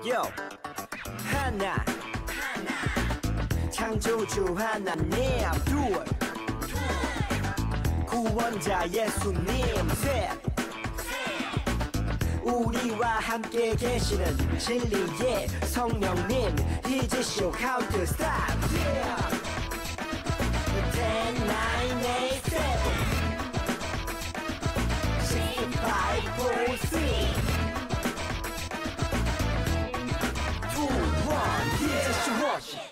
Yo 하나 창조주 하나님 둘 구원자 예수님 셋 우리와 함께 계시는 진리의 성령님 He's a show count to stop yeah 10, 9, 8, 7 6, 5, 4, 3 2, 1 He's a show worship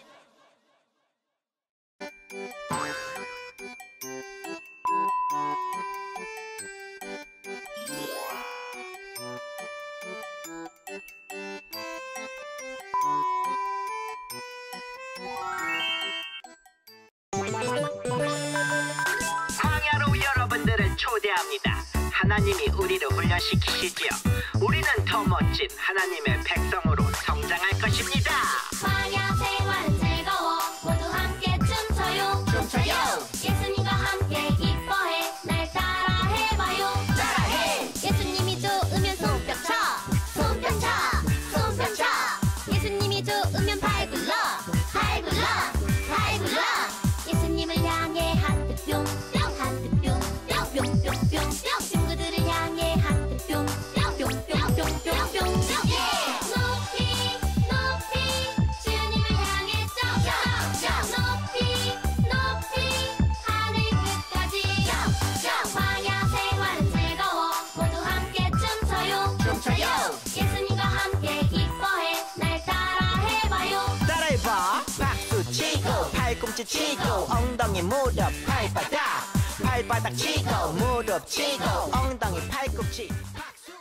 광야로 여러분들을 초대합니다. 하나님이 우리를 훈련시키시지요. 우리는 더 멋진 하나님의 백성으로 성장할 것입니다. 광야 생활은 즐거워 모두 함께 춤춰요 춤춰요 예수님과 함께 기뻐해 날 따라 해봐요 따라해 예수님이 좋으면 손뼉쳐 손뼉쳐 손뼉쳐 예수님이 좋으면 발 굴러 발 굴러 발 굴러 예수님을 향해 하트 뿅뿅 하트 뿅뿅뿅뿅뿅 친구들을 향해 하트 뿅뿅뿅뿅뿅뿅 높이 높이 주님을 향해 점점 높이 높이 하늘 끝까지 광야 생활은 즐거워 모두 함께 춤춰요 춤춰요 예수님과 함께 기뻐해 날 따라 해봐요 따라해봐 박수 치고 팔꿈치 치고 엉덩이 무릎 발바닥 발바닥 치고 무릎 치고 엉덩이 팔꿈치 박수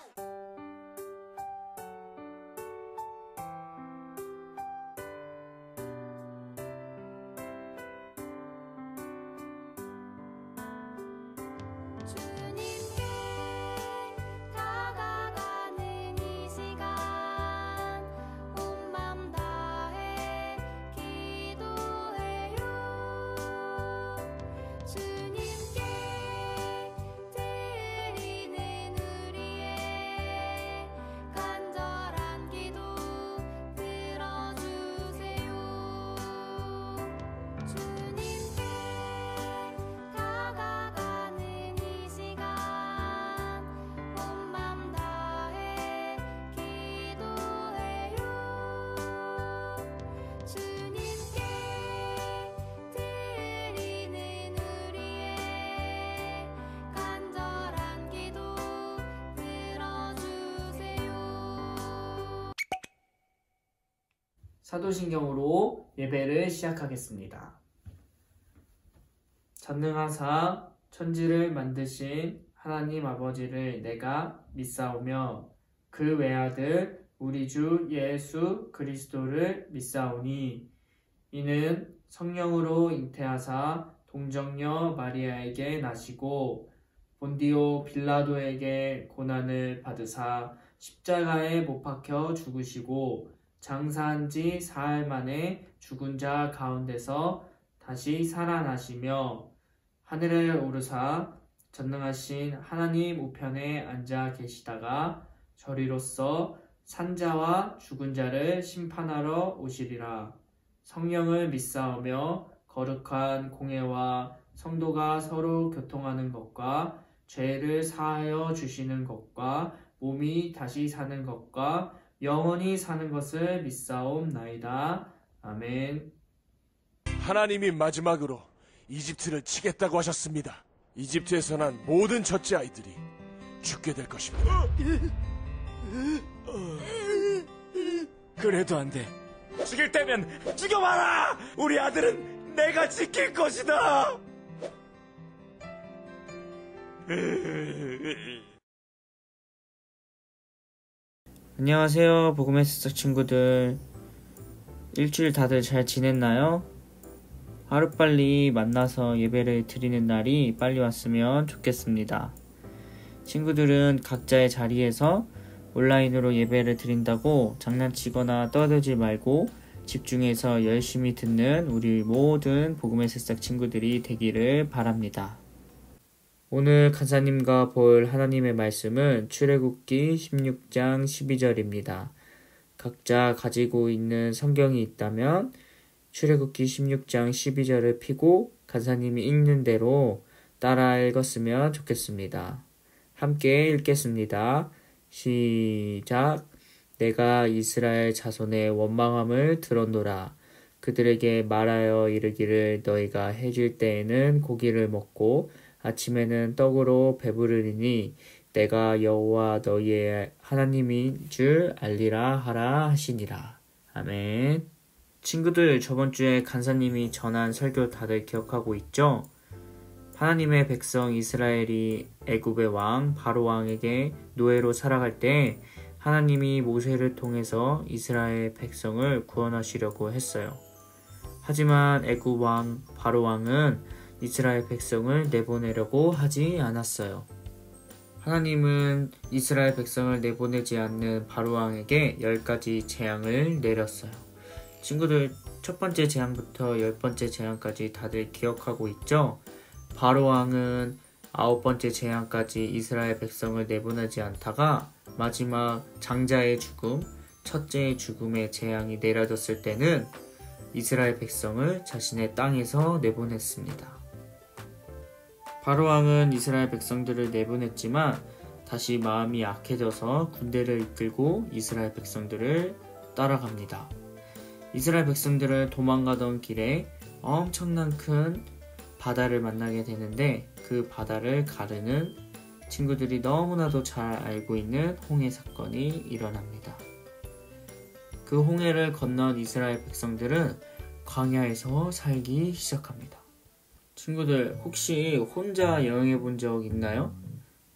주님께 다가가는 이 시간 온 맘 다해 기도해요 주님께 드리는 우리의 간절한 기도 들어주세요 주님께 다가가는 이 시간 온 맘 다해 기도해요 주님께 드리는 우리의 간절한 기도 들어주세요 사도신경으로 예배를 시작하겠습니다. 전능하사 천지를 만드신 하나님 아버지를 내가 믿사오며 그 외아들 우리 주 예수 그리스도를 믿사오니 이는 성령으로 잉태하사 동정녀 마리아에게 나시고 본디오 빌라도에게 고난을 받으사 십자가에 못 박혀 죽으시고 장사한 지 사흘 만에 죽은 자 가운데서 다시 살아나시며 하늘에 오르사 전능하신 하나님 우편에 앉아 계시다가 저리로서 산자와 죽은 자를 심판하러 오시리라. 성령을 믿사오며 거룩한 공예와 성도가 서로 교통하는 것과 죄를 사하여 주시는 것과 몸이 다시 사는 것과 영원히 사는 것을 믿사옵나이다. 아멘. 하나님이 마지막으로 이집트를 치겠다고 하셨습니다. 이집트에서 난 모든 첫째 아이들이 죽게 될 것입니다. 그래도 안 돼. 죽일 때면 죽여봐라! 우리 아들은 내가 지킬 것이다! 안녕하세요, 복음의 새싹 친구들. 일주일 다들 잘 지냈나요? 하루빨리 만나서 예배를 드리는 날이 빨리 왔으면 좋겠습니다. 친구들은 각자의 자리에서 온라인으로 예배를 드린다고 장난치거나 떠들지 말고 집중해서 열심히 듣는 우리 모든 복음의 새싹 친구들이 되기를 바랍니다. 오늘 간사님과 볼 하나님의 말씀은 출애굽기 16장 12절입니다. 각자 가지고 있는 성경이 있다면 출애굽기 16장 12절을 펴고 간사님이 읽는 대로 따라 읽었으면 좋겠습니다. 함께 읽겠습니다. 시작. 내가 이스라엘 자손의 원망함을 들었노라. 그들에게 말하여 이르기를 너희가 해질 때에는 고기를 먹고 아침에는 떡으로 배부르리니 내가 여호와 너희의 하나님인 줄 알리라 하라 하시니라. 아멘. 친구들, 저번 주에 간사님이 전한 설교 다들 기억하고 있죠? 하나님의 백성 이스라엘이 애굽의 왕 바로 왕에게 노예로 살아갈 때 하나님이 모세를 통해서 이스라엘 백성을 구원하시려고 했어요. 하지만 애굽 왕 바로 왕은 이스라엘 백성을 내보내려고 하지 않았어요. 하나님은 이스라엘 백성을 내보내지 않는 바로 왕에게 10가지 재앙을 내렸어요. 친구들, 첫 번째 재앙부터 10번째 재앙까지 다들 기억하고 있죠? 바로 왕은 9번째 재앙까지 이스라엘 백성을 내보내지 않다가 마지막 장자의 죽음, 첫째의 죽음의 재앙이 내려졌을 때는 이스라엘 백성을 자신의 땅에서 내보냈습니다. 바로 왕은 이스라엘 백성들을 내보냈지만 다시 마음이 약해져서 군대를 이끌고 이스라엘 백성들을 따라갑니다. 이스라엘 백성들은 도망가던 길에 엄청난 큰 바다를 만나게 되는데 그 바다를 가르는 친구들이 너무나도 잘 알고 있는 홍해 사건이 일어납니다. 그 홍해를 건넌 이스라엘 백성들은 광야에서 살기 시작합니다. 친구들, 혹시 혼자 여행해 본 적 있나요?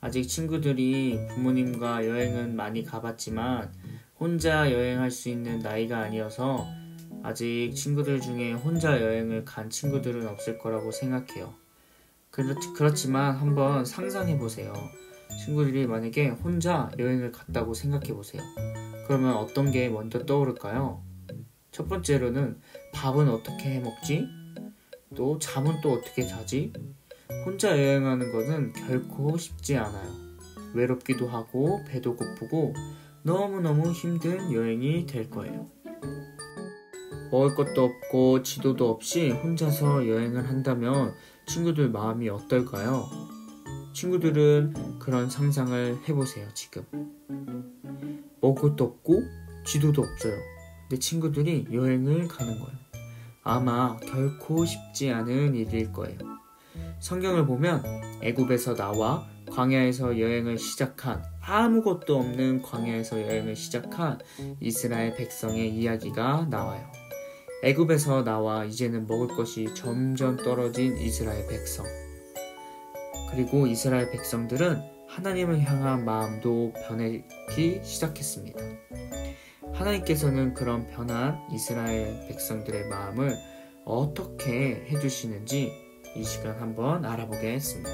아직 친구들이 부모님과 여행은 많이 가봤지만 혼자 여행할 수 있는 나이가 아니어서 아직 친구들 중에 혼자 여행을 간 친구들은 없을 거라고 생각해요. 그렇지만 한번 상상해 보세요. 친구들이 만약에 혼자 여행을 갔다고 생각해 보세요. 그러면 어떤 게 먼저 떠오를까요? 첫 번째로는 밥은 어떻게 해 먹지? 또 잠은 또 어떻게 자지? 혼자 여행하는 것은 결코 쉽지 않아요. 외롭기도 하고 배도 고프고 너무너무 힘든 여행이 될 거예요. 먹을 것도 없고 지도도 없이 혼자서 여행을 한다면 친구들 마음이 어떨까요? 친구들은 그런 상상을 해보세요. 지금 먹을 것도 없고 지도도 없어요. 근데 친구들이 여행을 가는 거예요. 아마 결코 쉽지 않은 일일 거예요. 성경을 보면 애굽에서 나와 광야에서 여행을 시작한, 아무것도 없는 광야에서 여행을 시작한 이스라엘 백성의 이야기가 나와요. 애굽에서 나와 이제는 먹을 것이 점점 떨어진 이스라엘 백성. 그리고 이스라엘 백성들은 하나님을 향한 마음도 변하기 시작했습니다. 하나님께서는 그런 변한 이스라엘 백성들의 마음을 어떻게 해주시는지 이 시간 한번 알아보겠습니다.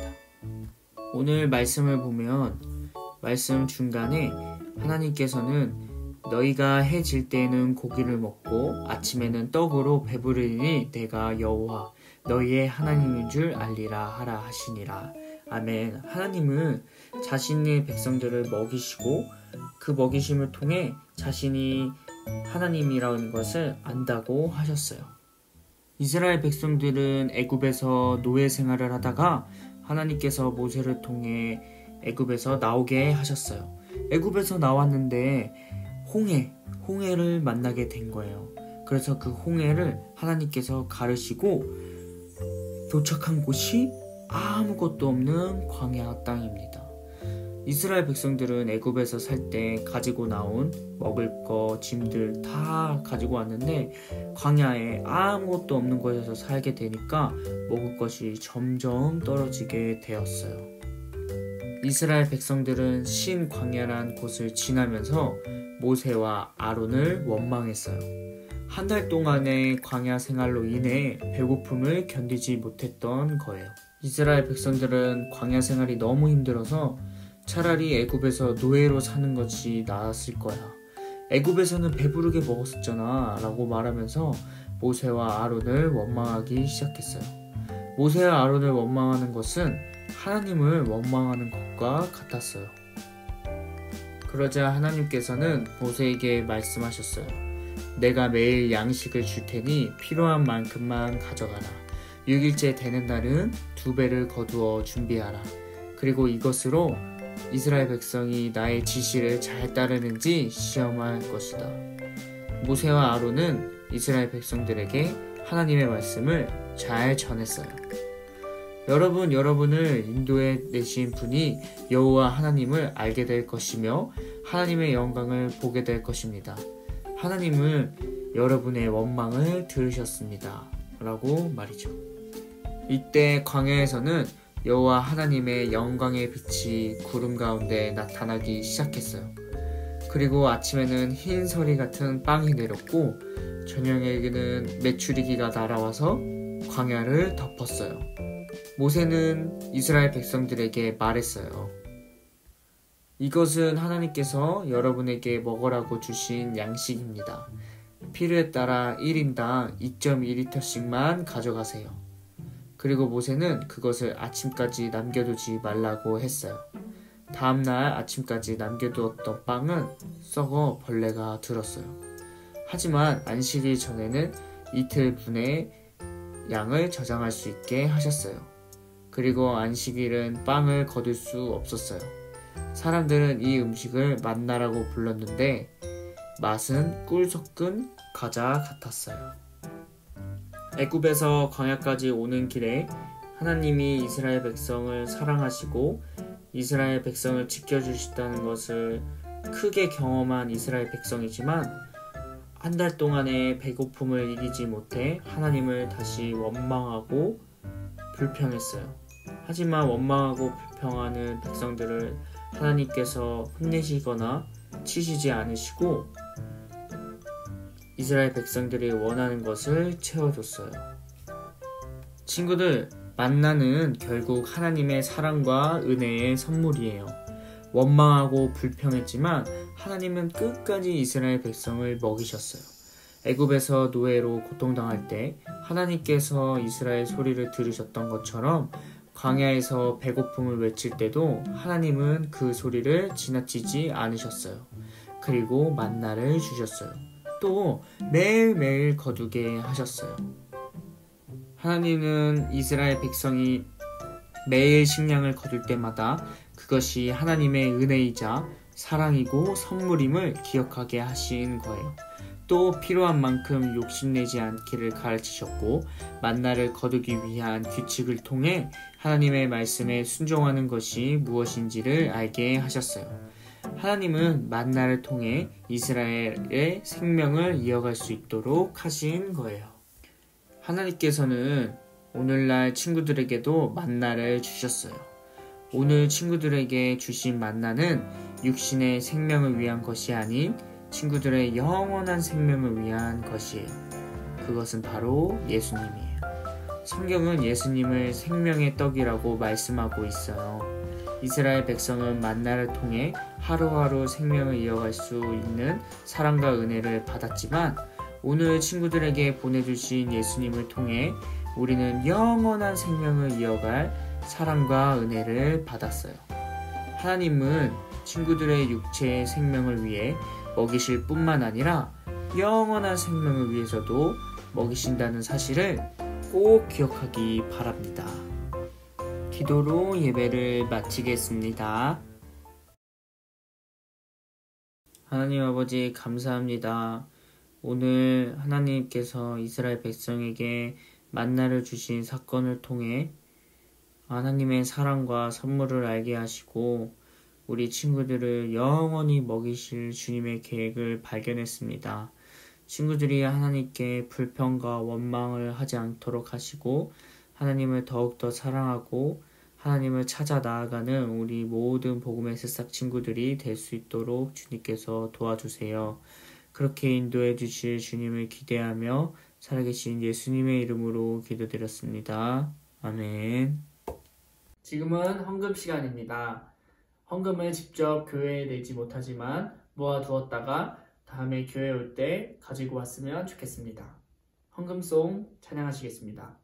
오늘 말씀을 보면 말씀 중간에 하나님께서는 너희가 해 질 때에는 고기를 먹고 아침에는 떡으로 배부르니 내가 여호와 너희의 하나님인 줄 알리라 하라 하시니라. 아멘. 하나님은 자신의 백성들을 먹이시고 그 먹이심을 통해 자신이 하나님이라는 것을 안다고 하셨어요. 이스라엘 백성들은 애굽에서 노예 생활을 하다가 하나님께서 모세를 통해 애굽에서 나오게 하셨어요. 애굽에서 나왔는데 홍해를 만나게 된 거예요. 그래서 그 홍해를 하나님께서 가르시고 도착한 곳이 아무것도 없는 광야 땅입니다. 이스라엘 백성들은 애굽에서 살 때 가지고 나온 먹을 거, 짐들 다 가지고 왔는데 광야에 아무것도 없는 곳에서 살게 되니까 먹을 것이 점점 떨어지게 되었어요. 이스라엘 백성들은 신 광야란 곳을 지나면서 모세와 아론을 원망했어요. 한 달 동안의 광야 생활로 인해 배고픔을 견디지 못했던 거예요. 이스라엘 백성들은 광야 생활이 너무 힘들어서 차라리 애굽에서 노예로 사는 것이 나았을 거야. 애굽에서는 배부르게 먹었었잖아 라고 말하면서 모세와 아론을 원망하기 시작했어요. 모세와 아론을 원망하는 것은 하나님을 원망하는 것과 같았어요. 그러자 하나님께서는 모세에게 말씀하셨어요. 내가 매일 양식을 줄 테니 필요한 만큼만 가져가라. 6일째 되는 날은 2배를 거두어 준비하라. 그리고 이것으로 이스라엘 백성이 나의 지시를 잘 따르는지 시험할 것이다. 모세와 아론은 이스라엘 백성들에게 하나님의 말씀을 잘 전했어요. 여러분을 인도해 내신 분이 여호와 하나님을 알게 될 것이며 하나님의 영광을 보게 될 것입니다. 하나님은 여러분의 원망을 들으셨습니다. 라고 말이죠. 이때 광야에서는 여호와 하나님의 영광의 빛이 구름 가운데 나타나기 시작했어요. 그리고 아침에는 흰 서리 같은 빵이 내렸고 저녁에는 메추리기가 날아와서 광야를 덮었어요. 모세는 이스라엘 백성들에게 말했어요. 이것은 하나님께서 여러분에게 먹으라고 주신 양식입니다. 필요에 따라 1인당 2.2리터씩만 가져가세요. 그리고 모세는 그것을 아침까지 남겨두지 말라고 했어요. 다음날 아침까지 남겨두었던 빵은 썩어 벌레가 들었어요. 하지만 안식일 전에는 이틀 분의 양을 저장할 수 있게 하셨어요. 그리고 안식일은 빵을 거둘 수 없었어요. 사람들은 이 음식을 만나라고 불렀는데 맛은 꿀 섞은 과자 같았어요. 애굽에서 광야까지 오는 길에 하나님이 이스라엘 백성을 사랑하시고 이스라엘 백성을 지켜주시다는 것을 크게 경험한 이스라엘 백성이지만 한 달 동안의 배고픔을 이기지 못해 하나님을 다시 원망하고 불평했어요. 하지만 원망하고 불평하는 백성들을 하나님께서 혼내시거나 치시지 않으시고 이스라엘 백성들이 원하는 것을 채워줬어요. 친구들, 만나는 결국 하나님의 사랑과 은혜의 선물이에요. 원망하고 불평했지만 하나님은 끝까지 이스라엘 백성을 먹이셨어요. 애굽에서 노예로 고통당할 때 하나님께서 이스라엘 소리를 들으셨던 것처럼 광야에서 배고픔을 외칠 때도 하나님은 그 소리를 지나치지 않으셨어요. 그리고 만나를 주셨어요. 또 매일매일 거두게 하셨어요. 하나님은 이스라엘 백성이 매일 식량을 거둘 때마다 그것이 하나님의 은혜이자 사랑이고 선물임을 기억하게 하신 거예요. 또 필요한 만큼 욕심내지 않기를 가르치셨고 만나를 거두기 위한 규칙을 통해 하나님의 말씀에 순종하는 것이 무엇인지를 알게 하셨어요. 하나님은 만나를 통해 이스라엘의 생명을 이어갈 수 있도록 하신 거예요. 하나님께서는 오늘날 친구들에게도 만나를 주셨어요. 오늘 친구들에게 주신 만나는 육신의 생명을 위한 것이 아닌 친구들의 영원한 생명을 위한 것이에요. 그것은 바로 예수님이에요. 성경은 예수님을 생명의 떡이라고 말씀하고 있어요. 이스라엘 백성은 만나를 통해 하루하루 생명을 이어갈 수 있는 사랑과 은혜를 받았지만 오늘 친구들에게 보내주신 예수님을 통해 우리는 영원한 생명을 이어갈 사랑과 은혜를 받았어요. 하나님은 친구들의 육체의 생명을 위해 먹이실 뿐만 아니라 영원한 생명을 위해서도 먹이신다는 사실을 꼭 기억하기 바랍니다. 기도로 예배를 마치겠습니다. 하나님 아버지 감사합니다. 오늘 하나님께서 이스라엘 백성에게 만나를 주신 사건을 통해 하나님의 사랑과 선물을 알게 하시고 우리 친구들을 영원히 먹이실 주님의 계획을 발견했습니다. 친구들이 하나님께 불평과 원망을 하지 않도록 하시고 하나님을 더욱더 사랑하고 하나님을 찾아 나아가는 우리 모든 복음의 새싹 친구들이 될 수 있도록 주님께서 도와주세요. 그렇게 인도해 주실 주님을 기대하며 살아계신 예수님의 이름으로 기도드렸습니다. 아멘. 지금은 헌금 시간입니다. 헌금을 직접 교회에 내지 못하지만 모아두었다가 다음에 교회 올 때 가지고 왔으면 좋겠습니다. 헌금송 찬양하시겠습니다.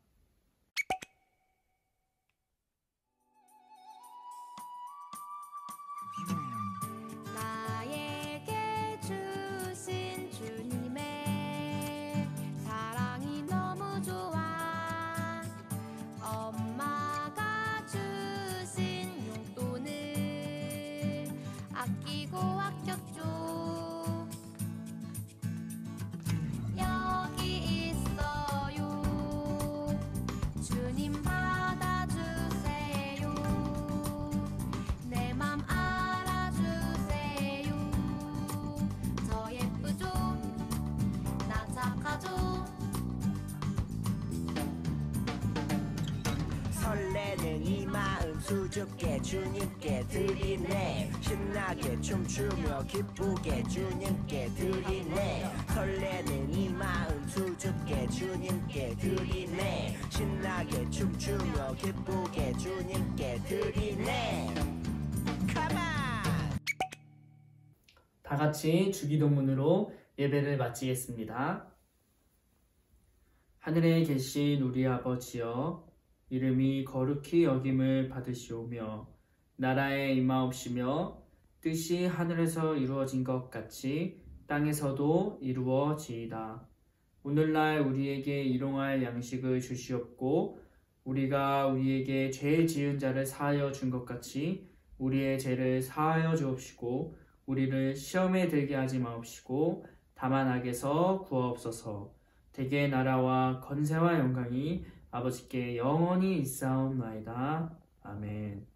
수줍게 주님께 드리네 신나게 춤추며 기쁘게 주님께 드리네 설레는 이 마음 수줍게 주님께 드리네 신나게 춤추며 기쁘게 주님께 드리네 Come on! 다 같이 주기도문으로 예배를 마치겠습니다. 하늘에 계신 우리 아버지여, 이름이 거룩히 여김을 받으시오며 나라에 임하옵시며 뜻이 하늘에서 이루어진 것 같이 땅에서도 이루어지이다. 오늘날 우리에게 일용할 양식을 주시옵고 우리가 우리에게 죄 지은 자를 사하여 준 것 같이 우리의 죄를 사하여 주옵시고 우리를 시험에 들게 하지 마옵시고 다만 악에서 구하옵소서. 대개 나라와 권세와 영광이 아버지께 영원히 있사옵나이다. 아멘.